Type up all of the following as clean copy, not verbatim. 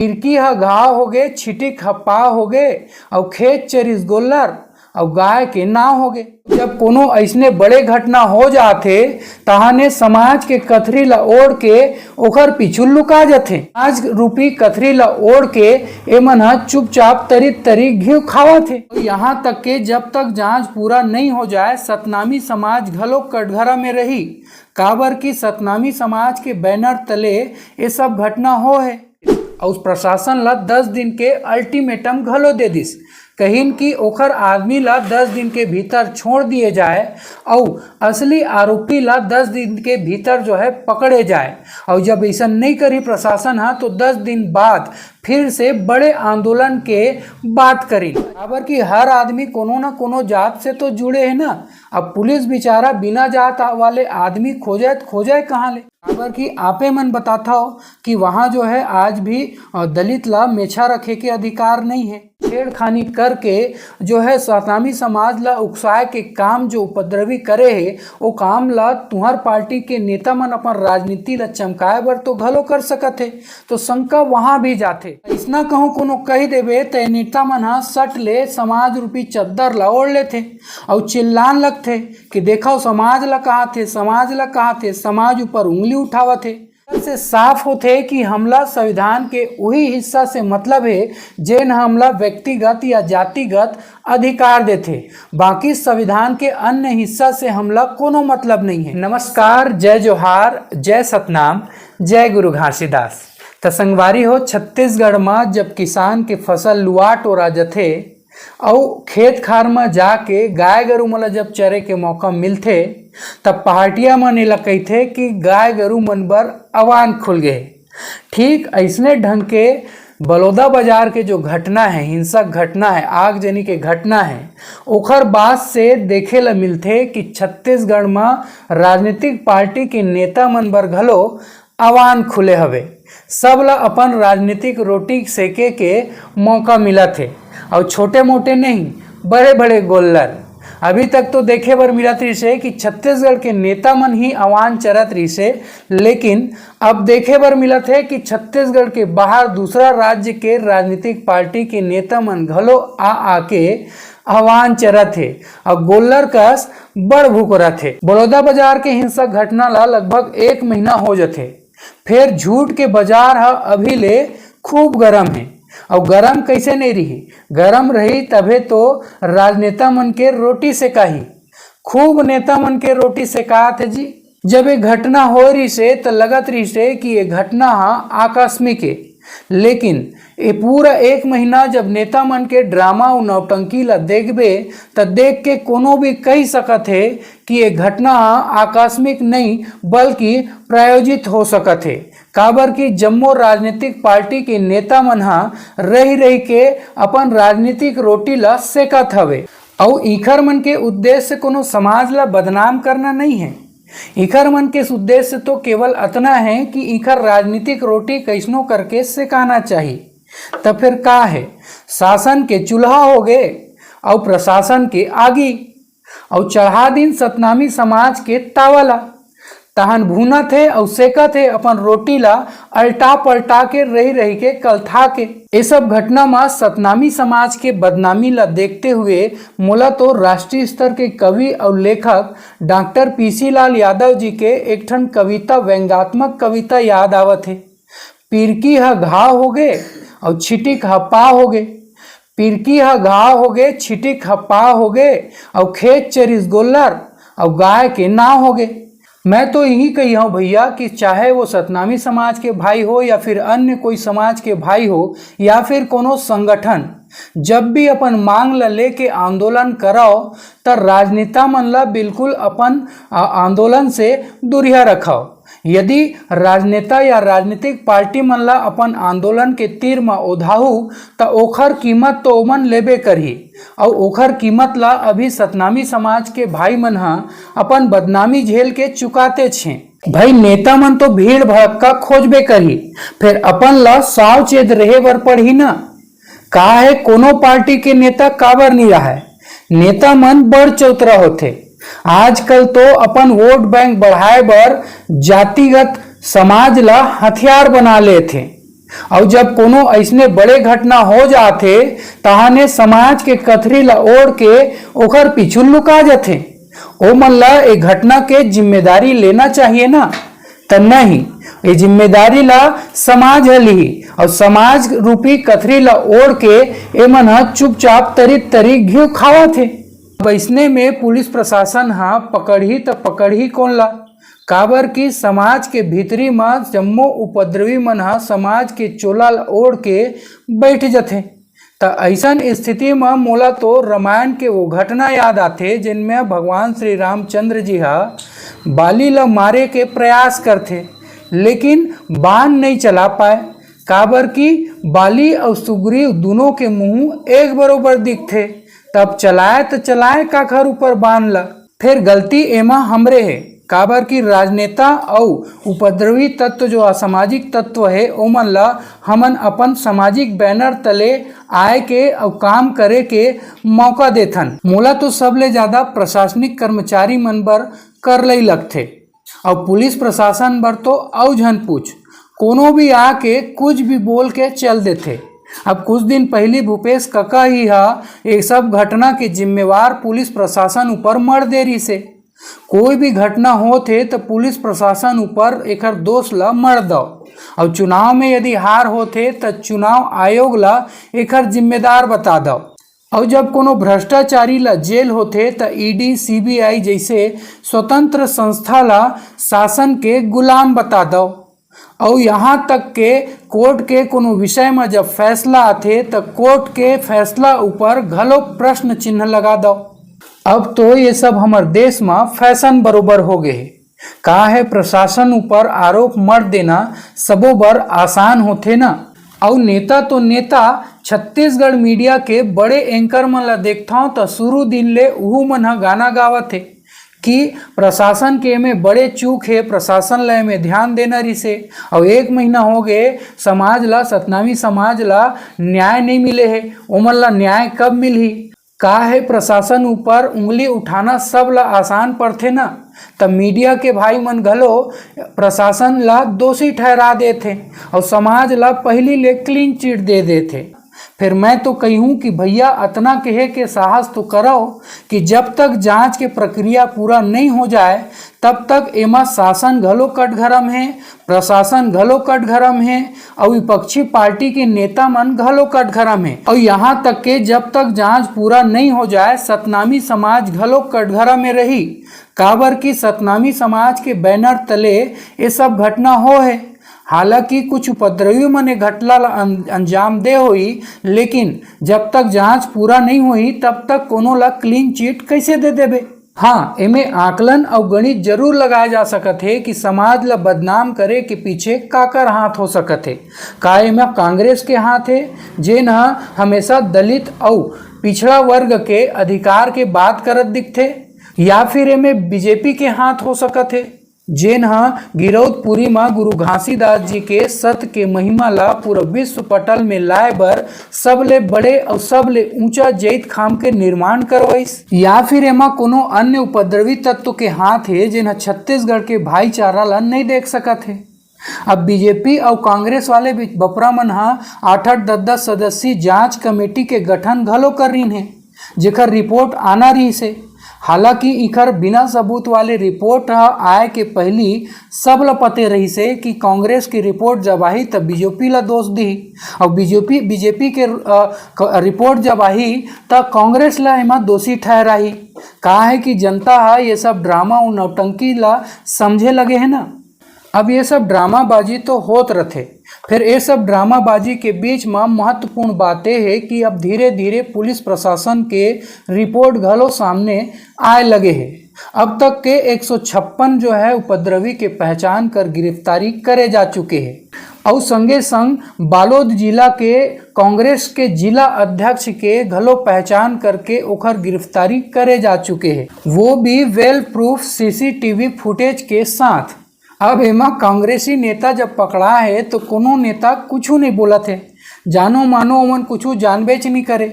पिरकी ह घाव होगे, छिटिक ह पा होगे, और खेत चरिस गोल्लर और गाय के नाव होगे। जब कोनो ऐसने बड़े घटना हो जाथे तहाने समाज के कथरी ला ओढ़ के ओखर पीछू लुका जाथे। आज रूपी कथरी ला ओढ़ के एमन ह चुपचाप तरी तरी घी खावत हे। यहाँ तक के जब तक जांच पूरा नहीं हो जाए सतनामी समाज घलो कटघरा में रही। काबर की सतनामी समाज के बैनर तले ये सब घटना हो है और प्रशासन ला 10 दिन के अल्टीमेटम घलो दे दिस, कहिन कि ओखर आदमी ला 10 दिन के भीतर छोड़ दिए जाए और असली आरोपी ला 10 दिन के भीतर जो है पकड़े जाए। और जब ऐसा नहीं करी प्रशासन है तो 10 दिन बाद फिर से बड़े आंदोलन के बात करी। बराबर कि हर आदमी कोनो ना कोनो जात से तो जुड़े है ना। अब पुलिस बेचारा बिना जात वाले आदमी खोजे कहाँ ले। बराबर कि आपे मन बताता हो कि वहाँ जो है आज भी दलित ला मेछा रखे के अधिकार नहीं है। छेड़खानी करके जो है सतनामी समाज ला उकसाए के काम जो उपद्रवी करे है वो काम ला तुहर पार्टी के नेता मन अपन राजनीति ला चमकाए बर तो घलो कर सकत है। तो शंका वहाँ भी जाथे। इसना कहूँ कोनो कही देवे तो नेता मन हा सट ले समाज रूपी चद्दर ला ओढ़ लेथे और चिल्लान लगथे कि देखो समाज ला कहाँ थे, समाज ला कहाँ थे, समाज ऊपर उंगली उठावत है। से साफ होते कि हमला संविधान के वही हिस्सा से मतलब है जेन हमला व्यक्तिगत या जातिगत अधिकार देते, बाकी संविधान के अन्य हिस्सा से हमला कोनो मतलब नहीं है। नमस्कार, जय जोहार, जय सतनाम, जय गुरु घासीदास। त संगवारी हो छत्तीसगढ़ में जब किसान के फसल लुआ टोरा जथे और खेत खार में जाके गाय गरु मन जब चरे के मौका मिलथे तब पहाटिया मन एला कहिथे कि गाय गरु मन बर अवान खुल गए। ठीक ऐसने ढंग के बलौदा बाजार के जो घटना है, हिंसक घटना है, आगजनी के घटना है, ओखर बाद से देखे ला मिलथे कि छत्तीसगढ़ में राजनीतिक पार्टी के नेता मन बर घलो अवान खुले हवे। सब ला अपन राजनीतिक रोटी सेके के मौका मिलत है और छोटे मोटे नहीं, बड़े बड़े गोल्लर। अभी तक तो देखे बर मिलत रही कि छत्तीसगढ़ के नेता मन ही अवान चरत रही, लेकिन अब देखे बर मिलत है कि छत्तीसगढ़ के बाहर दूसरा राज्य के राजनीतिक पार्टी के नेता मन घलो आके अवान चरत है और गोल्लर कस बड़ भूकरत है। बड़ौदा बाजार के हिंसक घटना ला लगभग 1 महीना हो जाथे। फिर झूठ के बाजार है अभी ले खूब गरम है और गरम कैसे नहीं रही, गरम रही तबे तो राजनेता मन के रोटी सेकाही। खूब नेता मन के रोटी सेकात है जी। जब ये घटना हो रही से तो लगत रही से कि ये घटना आकस्मिक है, लेकिन ये पूरा 1 महीना जब नेता मन के ड्रामा और नौटंकी ला देखबे तो देख के कोनो भी कह सकत है कि ये घटना आकस्मिक नहीं बल्कि प्रायोजित हो सकत है। काबर की जम्मो राजनीतिक पार्टी के नेता मन रही के अपन राजनीतिक रोटी ला सेकत हवे और इखर मन के उद्देश्य कोनो समाज ला बदनाम करना नहीं है। इखर मन के उद्देश्य तो केवल इतना है कि इखर राजनीतिक रोटी कैसनो करके सेकाना चाहिए। तब फिर का है, शासन के चूल्हा हो गए और प्रशासन के आगी और चढ़ा दिन सतनामी समाज के तावला तहन भूना थे और सेका थे अपन रोटी ला अल्टा पलटा के रही के कलथा के। ये सब घटना में सतनामी समाज के बदनामी ला देखते हुए मोला तो राष्ट्रीय स्तर के कवि और लेखक डॉक्टर पीसी लाल यादव जी के एक ठन कविता, व्यंग्यात्मक कविता याद आवत है। पिरकी ह घाव हो गए और छिटिक ह पा हो गए, पिरकी ह घाव हो गए, छिटिक ह पा हो गए और खेत चरिस गोल्लर और गाय के नाव हो गए। मैं तो यही कही हूँ भैया कि चाहे वो सतनामी समाज के भाई हो या फिर अन्य कोई समाज के भाई हो या फिर कोनो संगठन, जब भी अपन मांग ला लेके आंदोलन कराओ तो राजनेता मन ला बिल्कुल अपन आंदोलन से दूरिया रखाओ। यदि राजनेता या राजनीतिक पार्टी मन ला अपन आंदोलन के तीर में ओढ़ाहू तो ओखर कीमत तो ओमन लेबे करही और ओखर कीमत ला अभी सतनामी समाज के भाई मन अपन बदनामी झेल के चुकाते छे। भाई नेता मन तो भीड़ भड़का खोजबे करही, फिर अपन ला सावचेत रहे बर पड़ही ना। का है कोनो पार्टी के नेता काबर नहीं रहा है, नेता मन बड़ चौतरा होते। आजकल तो अपन वोट बैंक बढ़ाए बर जातिगत समाज ला हथियार बना लेथे। और जब कोनो ऐसने बड़े घटना हो जाते तहाने समाज के कथरी ला ओढ़ के ओकर पीछू लुका जाते। ओ मन ला ए घटना के जिम्मेदारी लेना चाहिए ना, त नहीं, ये जिम्मेदारी ला समाज हली और समाज रूपी कथरी ला ओढ़ के ए मन ह चुपचाप तरी घी खावा थे। वैसने में पुलिस प्रशासन हा पकड़ी त पकड़ी कौन ला, काबर की समाज के भीतरी में जम्मो उपद्रवी मन हा समाज के चोला ओढ़ के बैठ जाते। त ऐसन स्थिति में मोला तो रामायण के वो घटना याद आते जिनमें भगवान श्री रामचंद्र जी हा बाली ला मारे के प्रयास करते, लेकिन बाण नहीं चला पाए, काबर की बाली और सुग्रीव दोनों के मुंह एक बरोबर दिखते। तब चलाए तो चलाए का घर ऊपर बांध ला। फिर गलती एमा हमरे है, काबर की राजनेता और उपद्रवी तत्व जो असामाजिक तत्व है ओमन ला हमन अपन सामाजिक बैनर तले आए के और काम करे के मौका देथन। मोला तो सबले ज्यादा प्रशासनिक कर्मचारी मन बर कर लई लगथे और पुलिस प्रशासन बर तो औ झन पूछ, कोनो भी आके कुछ भी बोल के चल देथे। अब कुछ दिन पहले भूपेश कक्का ही हा ये सब घटना के जिम्मेवार पुलिस प्रशासन ऊपर मर देरी से। कोई भी घटना होते तो पुलिस प्रशासन ऊपर एकर दोष ला मर दो और चुनाव में यदि हार होते तो चुनाव आयोग ला एकर जिम्मेदार बता दो। और जब कोनो भ्रष्टाचारी ला जेल होते तो ईडी सीबीआई जैसे स्वतंत्र संस्था ला शासन के गुलाम बता दो। और यहाँ तक के कोर्ट के कोनो विषय में जब फैसला आते तो कोर्ट के फैसला ऊपर घलो प्रश्न चिन्ह लगा दो। अब तो ये सब हमारे देश में फैशन बरोबर हो गए। कहा है प्रशासन ऊपर आरोप मर देना सबो बर आसान होते ना। और नेता तो नेता छत्तीसगढ़ मीडिया के बड़े एंकर मन ला देखता हूँ तो शुरू दिन ले उहू मन हा गाना गावत थे कि प्रशासन के में बड़े चूक है, प्रशासन ला में ध्यान देना रिसे। और 1 महीना हो गए समाज ला, सतनामी समाज ला न्याय नहीं मिले है, ओमन ला न्याय कब मिलही। का है प्रशासन ऊपर उंगली उठाना सब ला आसान पड़थे ना, तब मीडिया के भाई मन घलो प्रशासन ला दोषी ठहरा देथे और समाज ला पहली ले क्लीन चिट दे देथे। फिर मैं तो कहूँ कि भैया अतना कहे के साहस तो करो कि जब तक जांच के प्रक्रिया पूरा नहीं हो जाए तब तक एमा शासन घलो कटघरम है, प्रशासन घलो कटघरम है और विपक्षी पार्टी के नेता मन घलो कटघरम है। और यहाँ तक के जब तक जांच पूरा नहीं हो जाए सतनामी समाज घलो कटघरम में रही, काबर की सतनामी समाज के बैनर तले ये सब घटना हो है। हालांकि कुछ उपद्रवी मने घटना अंजाम दे हुई, लेकिन जब तक जांच पूरा नहीं हुई तब तक कोनो ला क्लीन चिट कैसे दे देबे। हाँ, एमे आकलन और गणित जरूर लगाया जा सकत है कि समाज ला बदनाम करे के पीछे काकर हाथ हो सकत है। का एमे कांग्रेस के हाथ है जे न हमेशा दलित और पिछड़ा वर्ग के अधिकार के बात करत दिखथे, या फिर एमे बीजेपी के हाथ हो सकत है जेन हा गिरौदपुरी माँ गुरु घासीदास जी के सत्य के महिमा ला पूरा विश्व पटल में लाए बर सबले बड़े और सबले ऊंचा जैत खाम के निर्माण करवाइस, या फिर एमा कोनो अन्य उपद्रवी तत्व के हाथ है जिन्हें छत्तीसगढ़ के भाईचारा ला नहीं देख सकत है। अब बीजेपी और कांग्रेस वाले भी बपरा मन हा 8-8 10-10 सदस्यीय जांच कमेटी के गठन घलो कर रही है जेकर रिपोर्ट आना रही से। हालांकि इखर बिना सबूत वाले रिपोर्ट आए के पहली सब ला पते रही से कि कांग्रेस की रिपोर्ट जब आई तब बीजेपी ला दोष दी और बीजेपी के रिपोर्ट जब आई तब कांग्रेस ला एमा दोषी ठहराई। कहा है कि जनता है ये सब ड्रामा और नौटंकी ला समझे लगे है ना। अब ये सब ड्रामाबाजी तो होत रथे, फिर ये सब ड्रामाबाजी के बीच में महत्वपूर्ण बातें है कि अब धीरे धीरे पुलिस प्रशासन के रिपोर्ट घलो सामने आए लगे हैं। अब तक के 156 जो है उपद्रवी के पहचान कर गिरफ्तारी करे जा चुके हैं और संगे संग बालोद जिला के कांग्रेस के जिला अध्यक्ष के घलो पहचान करके ओखर गिरफ्तारी करे जा चुके हैं, वो भी वेल प्रूफ सीसीटीवी फुटेज के साथ। अब एमा कांग्रेसी नेता जब पकड़ा है तो कोनो नेता कुछ नहीं बोला थे, जानो मानो ओमन कुछ जानबेच नहीं करे।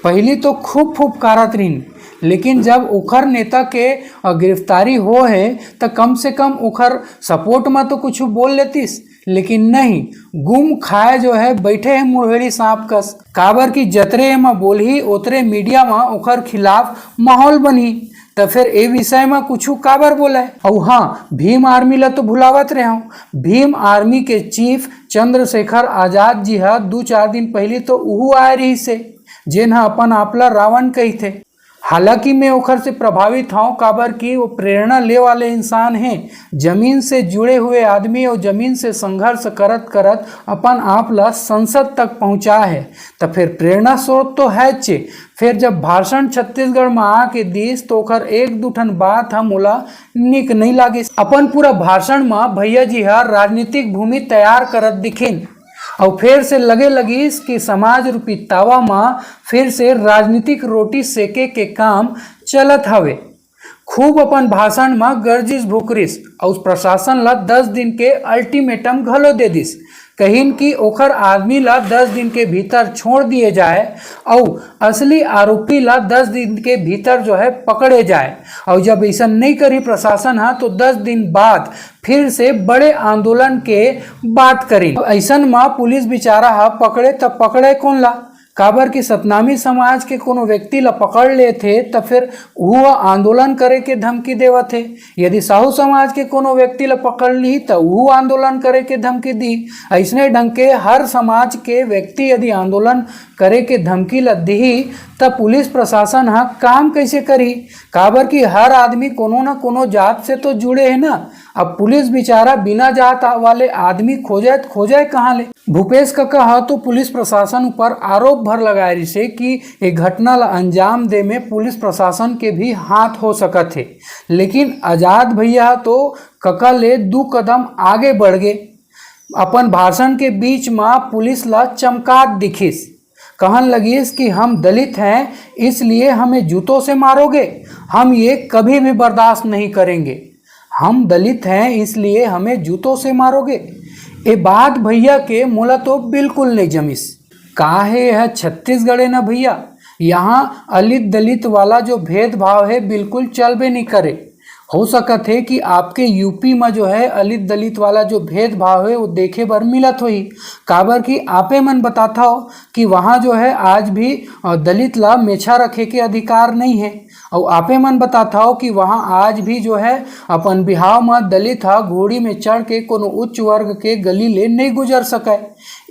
पहली तो खूब फुफकारत रही, लेकिन जब ओखर नेता के गिरफ्तारी हो है तो कम से कम ओखर सपोर्ट में तो कुछ बोल लेतीस। लेकिन नहीं, गुम खाए जो है बैठे हैं मुरहेड़ी सांप कस। काबर की जतरे में बोलही उतरे मीडिया में ओकर खिलाफ माहौल बनी, तो फिर ए विषय में कुछ काबर बोला है। और हाँ, भीम आर्मी ला तो भुलावत रहे हूँ। भीम आर्मी के चीफ चंद्रशेखर आजाद जी हा 2-4 दिन पहले तो उहू आए रही से, जेन हा अपन आपला रावण कही थे। हालांकि मैं ओखर से प्रभावित हूँ, काबर की वो प्रेरणा ले वाले इंसान हैं, जमीन से जुड़े हुए आदमी और जमीन से संघर्ष करत करत अपन आप ला संसद तक पहुँचा है, तो फिर प्रेरणा स्रोत तो है चे। फिर जब भाषण छत्तीसगढ़ में आके दीस तो ओखर एक दू ठन बात हम ओला निक नहीं लागे। अपन पूरा भाषण में भैया जी हर राजनीतिक भूमि तैयार करत दिखिन और फिर से लगे कि समाज रूपी तावा में फिर से राजनीतिक रोटी सेके के काम चलत हवे। खूब अपन भाषण में गर्जिस भुकरिस और प्रशासन ला 10 दिन के अल्टीमेटम घलो दे दिस, कहिन कि ओखर आदमी ला 10 दिन के भीतर छोड़ दिए जाए और असली आरोपी ला 10 दिन के भीतर जो है पकड़े जाए। और जब ऐसा नहीं करी प्रशासन हा तो 10 दिन बाद फिर से बड़े आंदोलन के बात करी। ऐसा में पुलिस बेचारा हा पकड़े तब पकड़े कौन ला, काबर की सतनामी समाज के कोनो व्यक्ति ला पकड़ ले थे तो फिर वो आंदोलन करे के धमकी देवा थे। यदि साहू समाज के कोनो व्यक्ति ला पकड़ ली तो वो आंदोलन करे के धमकी दी। ऐसने ढंग के हर समाज के व्यक्ति यदि आंदोलन करे के धमकी ला दी तब पुलिस प्रशासन हा काम कैसे करी, काबर की हर आदमी कोनो न कोनो जात से तो जुड़े है ना। अब पुलिस बेचारा बिना जात वाले आदमी खोजे कहाँ ले। भूपेश कक्का हा तो पुलिस प्रशासन ऊपर आरोप भर लगाए रही से कि ये घटना ला अंजाम दे में पुलिस प्रशासन के भी हाथ हो सकत है, लेकिन आजाद भैया तो कक्का ले 2 कदम आगे बढ़ गए। अपन भाषण के बीच में पुलिस ला चमकात दिखिस, कहन लगिस कि हम दलित हैं इसलिए हमें जूतों से मारोगे, हम ये कभी भी बर्दाश्त नहीं करेंगे। हम दलित हैं इसलिए हमें जूतों से मारोगे। ये बात भैया के मोला तो बिल्कुल नहीं जमिस। काहे है छत्तीसगढ़ है ना भैया, यहाँ अलित दलित वाला जो भेदभाव है बिल्कुल चलबे नहीं करे। हो सकत है कि आपके यूपी में जो है अलित दलित वाला जो भेदभाव है वो देखे बर मिलत होई, काबर कि आपे मन बताता हो कि वहाँ जो है आज भी दलित ला मेछा रखे के अधिकार नहीं है। और आपे मन बताता हो कि वहाँ आज भी जो है अपन बिहाव में दलित हा घोड़ी में चढ़ के कोनो उच्च वर्ग के गली ले नहीं गुजर सके।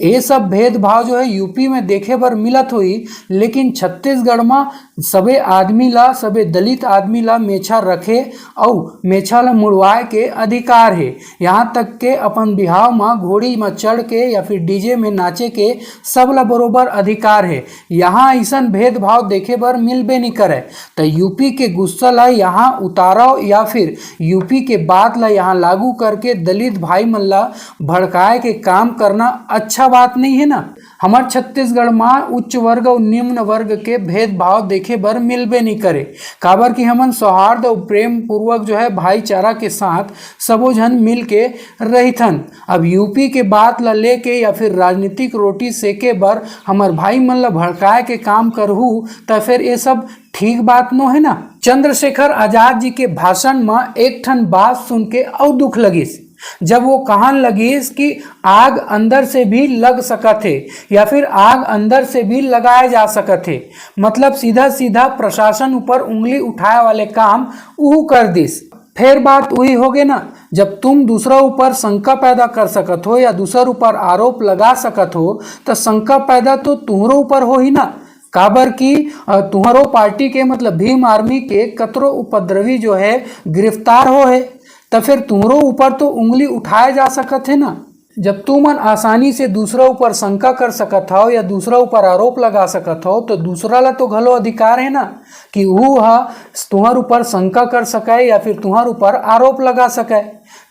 ये सब भेदभाव जो है यूपी में देखे बर मिलत हुई, लेकिन छत्तीसगढ़ में सबे आदमी ला सबे दलित आदमी ला मेछा रखे और मेछा ला मुड़वाए के अधिकार है। यहाँ तक के अपन बिहाव में घोड़ी में चढ़ के या फिर डीजे में नाचे के सब ला बरोबर अधिकार है। यहाँ ऐसा भेदभाव देखे बर मिलबे नहीं करे। तो यूपी के गुस्सा ला यहाँ उतारो या फिर यूपी के बात ला यहाँ लागू करके दलित भाई मन ला भड़काए के काम करना अच्छा बात नहीं है ना। हमार छत्तीसगढ़ में उच्च वर्ग और निम्न वर्ग के भेदभाव देखे बर मिलबे नहीं करे, काबर कि हमन सौहार्द और प्रेम पूर्वक जो है भाईचारा के साथ सबो झन मिल के रहिथन। अब यूपी के बात ला लेके या फिर राजनीतिक रोटी सेके बर हमार भाई मन ला भड़काए के काम करहू तो फिर ये सब ठीक बात नो है ना। चंद्रशेखर आजाद जी के भाषण में एक ठन बात सुन के और दुख लगिस, जब वो कहन लगिस कि आग अंदर से भी लग सकत है या फिर आग अंदर से भी लगाए जा सकत है। मतलब सीधा सीधा प्रशासन ऊपर उंगली उठाए वाले काम वो कर दिस। फिर बात वही हो गए ना, जब तुम दूसरा ऊपर शंका पैदा कर सकत हो या दूसरा ऊपर आरोप लगा सकत हो तो शंका पैदा तो तुम्हारे ऊपर हो ही ना। काबर की तुम्हारो पार्टी के मतलब भीम आर्मी के कतरो उपद्रवी जो है गिरफ्तार हो है, तो फिर तुम्हारो ऊपर तो उंगली उठाया जा सकत है ना। जब तुम आसानी से दूसरा ऊपर शंका कर सकत हो या दूसरा ऊपर आरोप लगा सकत हो तो दूसरा ला तो घलो अधिकार है ना कि वो तुम्हारे ऊपर शंका कर सके या फिर तुम्हारे ऊपर आरोप लगा सके।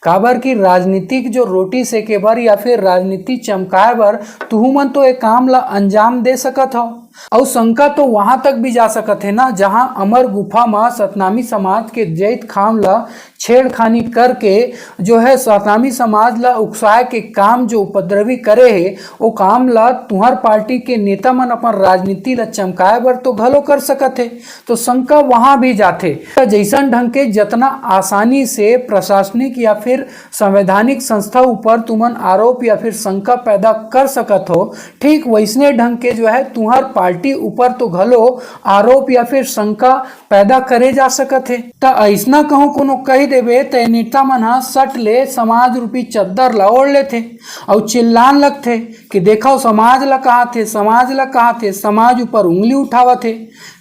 काबर की राजनीतिक जो रोटी सेके बर या फिर राजनीति चमकाए बर तुहमन तो एक काम ला अंजाम दे सकत हो। और शंका तो वहां तक भी जा सकत है ना जहां अमर गुफा में सतनामी समाज के जैत खाम ला छेड़खानी करके जो है सतनामी समाज ला उकसाए के काम जो उपद्रवी करे है वो काम ला तुहर पार्टी के नेता मन अपन राजनीति ला चमकाए बर तो घलो कर सकत है। तो शंका वहां भी जाते जैसन ढंग के जितना आसानी से प्रशासनिक या फिर संवैधानिक संस्था ऊपर तुमन आरोप या फिर शंका पैदा कर सकत हो, ठीक वैसने ढंग के जो है तुम्हार पार्टी ऊपर तो घलो आरोप या फिर शंका पैदा करे जा सकत है। तो ऐसना कहूँ कोनो कही देवे तो नेता मन हा सट ले समाज रूपी चद्दर ला ओढ़ लेते और चिल्लान लगते कि देखो समाज ला कहा थे, समाज ला कहा थे, समाज ऊपर उंगली उठावत थे।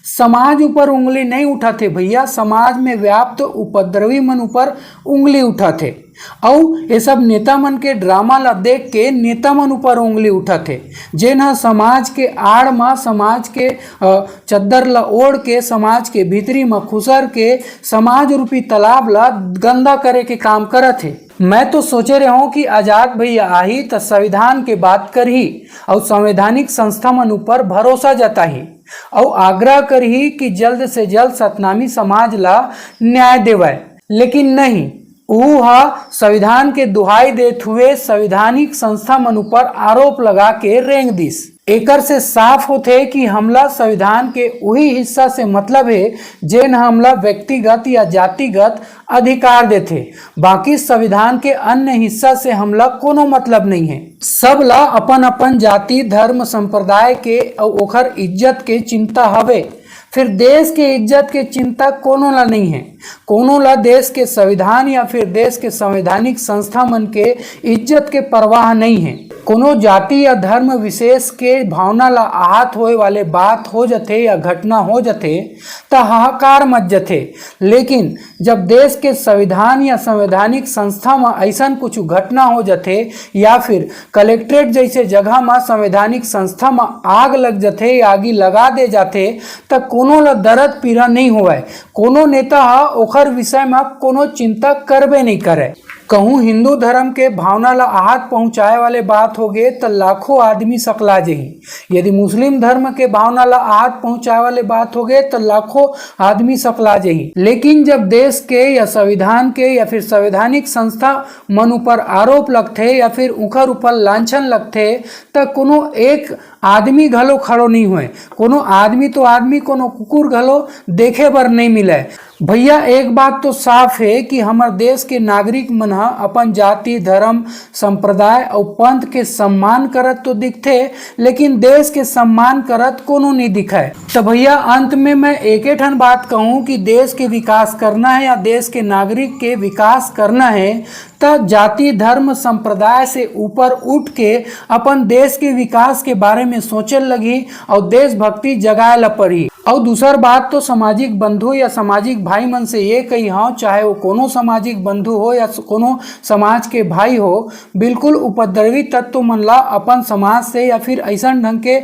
समाज ऊपर उंगली नहीं उठाते भैया, समाज में व्याप्त उपद्रवी मन ऊपर उंगली उठाते और ये सब नेता मन के ड्रामा ला देख के नेता मन ऊपर उंगली उठाते जेन समाज के आड़ में समाज के चद्दर ला ओढ़ के समाज के भीतरी में खुसर के समाज रूपी तालाब ला गंदा करे के काम करत है। मैं तो सोचे रहा हूँ कि आजाद भैया आही तो संविधान के बात करही और संवैधानिक संस्था मन ऊपर भरोसा जताही और आग्रह करही कि जल्द से जल्द सतनामी समाज ला न्याय देवाए, लेकिन नहीं, वह संविधान के दुहाई देते हुए संवैधानिक संस्था मन ऊपर आरोप लगा के रेंग दिस। एकर से साफ होते कि हमला संविधान के वही हिस्सा से मतलब है जेन हमला व्यक्तिगत या जातिगत अधिकार देते, बाकी संविधान के अन्य हिस्सा से हमला कोनो मतलब नहीं है। सब ला अपन अपन जाति धर्म संप्रदाय के और ओखर इज्जत के चिंता हवे, फिर देश के इज्जत के चिंता कोनो ला नहीं है। कोनो ला देश के संविधान या फिर देश के संवैधानिक संस्था मन के इज्जत के परवाह नहीं है। कोनो जाति या धर्म विशेष के भावना ला आहत होए वाले बात हो जाते या घटना हो जाते तो हाहाकार मच जाते, लेकिन जब देश के संविधान या संवैधानिक संस्था में ऐसा कुछ घटना हो जाते या फिर कलेक्ट्रेट जैसे जगह में संवैधानिक संस्था में आग लग जाते या आगी लगा दे जाते तो कोनो ला दर्द पीड़ा नहीं होवे। कोनो नेता ओखर विषय में कोनो चिंता करबे नहीं करे। कहूँ हिंदू धर्म के भावना ला आहत पहुँचाए वाले बात हो गए तो लाखों आदमी सकला जही, यदि मुस्लिम धर्म के भावना ला आहत पहुँचाए वाले बात हो गए तो लाखों आदमी सकला जही। लेकिन जब देश के या संविधान के या फिर संवैधानिक संस्था मन ऊपर आरोप लगते या फिर उखर ऊपर लांछन लगते तो कोनो एक आदमी घलो खड़ो नहीं हुए, कोनो आदमी तो आदमी कोनो कुकुर घलो देखे बर नहीं मिले। भैया एक बात तो साफ है कि हमार देश के नागरिक मन अपन जाति धर्म संप्रदाय और पंथ के सम्मान करत तो दिखते, लेकिन देश के सम्मान करत कोनो नहीं दिखाए। तो भैया अंत में मैं एक ही ठन बात कहूँ कि देश के विकास करना है या देश के नागरिक के विकास करना है तो जाति धर्म संप्रदाय से ऊपर उठ के अपन देश के विकास के बारे में सोचे लगी और देशभक्ति जगाए ला पड़ी। और दूसर बात तो सामाजिक बंधु या सामाजिक भाई मन से ये कही हाँ, चाहे वो कोनो सामाजिक बंधु हो या कोनो समाज के भाई हो, बिल्कुल उपद्रवी तत्व मन ला अपन समाज से या फिर ऐसा ढंग के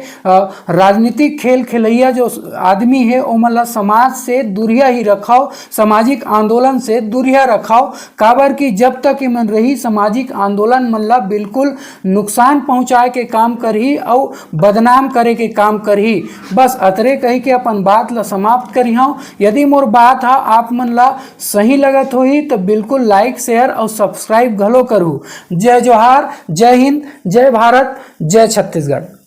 राजनीतिक खेल खेलैया जो आदमी है वो मन ला समाज से दूरिया ही रखाओ, सामाजिक आंदोलन से दूरिया रखाओ। काबर कि जब तक मन रही सामाजिक आंदोलन मन ला बिल्कुल नुकसान पहुंचाए के काम करही और बदनाम करे के काम करही। बस अतरे कही के अपन बात ला समाप्त करी हूँ। यदि मोर बात हा आप मन ला सही लगत होही तो बिल्कुल लाइक शेयर और सब्सक्राइब घलो करूँ। जय जोहार, जय हिंद, जय भारत, जय छत्तीसगढ़।